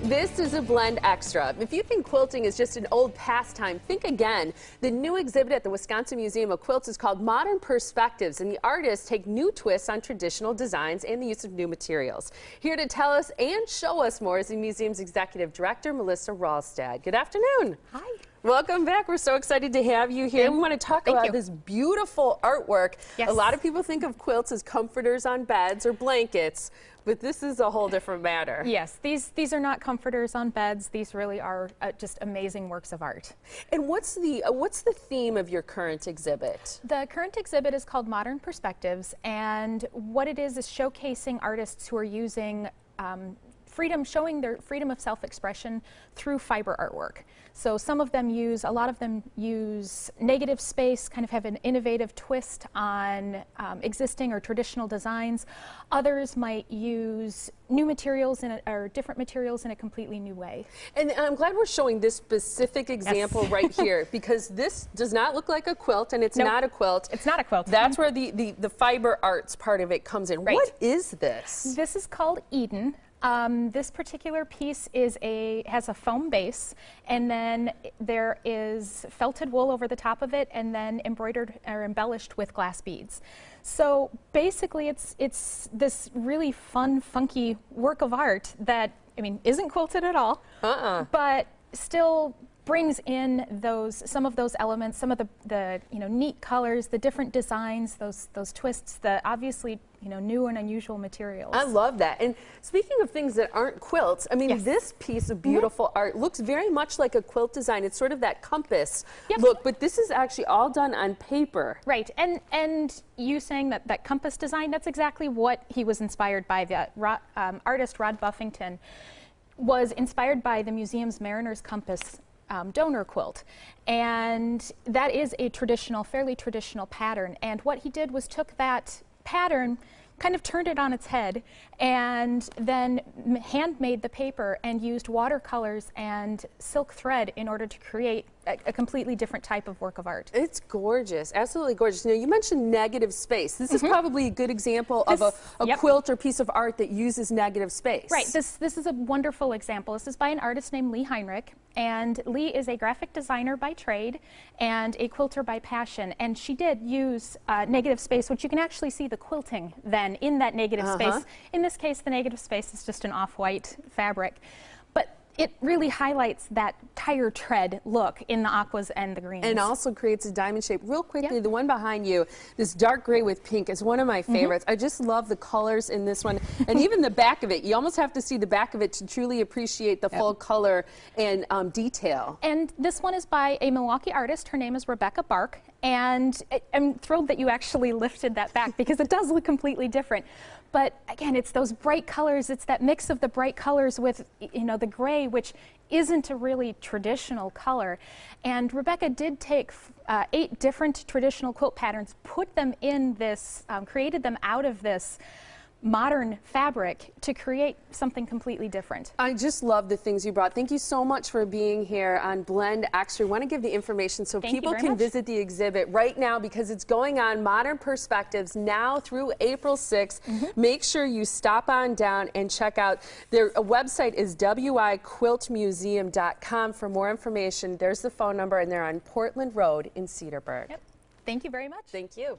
This is a Blend Extra. If you think quilting is just an old pastime, think again. The new exhibit at the Wisconsin Museum of Quilts is called Modern Perspectives, and the artists take new twists on traditional designs and the use of new materials. Here to tell us and show us more is the museum's executive director, Melissa Ralstad. Good afternoon. Hi. Welcome back. We're so excited to have you here. We want to talk about this beautiful artwork. Yes. A lot of people think of quilts as comforters on beds or blankets, but this is a whole different matter. Yes, these are not comforters on beds. These really are just amazing works of art. And what's the theme of your current exhibit? The current exhibit is called Modern Perspectives, and what it is showcasing artists who are using showing their freedom of self-expression through fiber artwork. So a lot of them use negative space, kind of have an innovative twist on existing or traditional designs. Others might use new materials or different materials in a completely new way. And I'm glad we're showing this specific example right here, because this does not look like a quilt, and it's not a quilt. It's not a quilt. That's where the fiber arts part of it comes in. Right. What is this? This is called Eden. This particular piece has a foam base, and then there is felted wool over the top of it, and then embroidered or embellished with glass beads. So basically, it's this really fun, funky work of art that, I mean, isn't quilted at all, but still brings in some of those elements, some of the neat colors, the different designs, those twists, the obviously new and unusual materials. I love that. And speaking of things that aren't quilts, I mean, this piece of beautiful art looks very much like a quilt design. It's sort of that compass look, but this is actually all done on paper. Right, and you saying that compass design, that's exactly what he was inspired by. The artist Rod Buffington was inspired by the museum's Mariner's Compass donor quilt, and that is a fairly traditional pattern, and what he did was took that pattern, kind of turned it on its head, and then handmade the paper and used watercolors and silk thread in order to create a completely different type of work of art. It's gorgeous, absolutely gorgeous. You mentioned negative space. This is probably a good example of a quilt or piece of art that uses negative space. Right, this is a wonderful example. This is by an artist named Lee Heinrich, and Lee is a graphic designer by trade and a quilter by passion, and she did use negative space, which you can actually see the quilting then in that negative space. In this case, the negative space is just an off-white fabric, but it really highlights that tire tread look in the aquas and the greens. And also creates a diamond shape. Real quickly, the one behind you, this dark gray with pink, is one of my favorites. I just love the colors in this one. And even the back of it, you almost have to see the back of it to truly appreciate the full color and detail. And this one is by a Milwaukee artist. Her name is Rebecca Bark. And I'm thrilled that you actually lifted that back, because it does look completely different. But again, it's those bright colors, it's that mix of the bright colors with, the gray, which isn't a really traditional color. And Rebecca did take 8 different traditional quilt patterns, put them in this, created them out of this modern fabric to create something completely different. I just love the things you brought. Thank you so much for being here on Blend Extra. We want to give the information so people can visit the exhibit right now, because it's going on, Modern Perspectives, now through April 6th. Make sure you stop on down and check out their website is wiquiltmuseum.com for more information. There's the phone number, and they're on Portland Road in Cedarburg. Thank you very much. Thank you.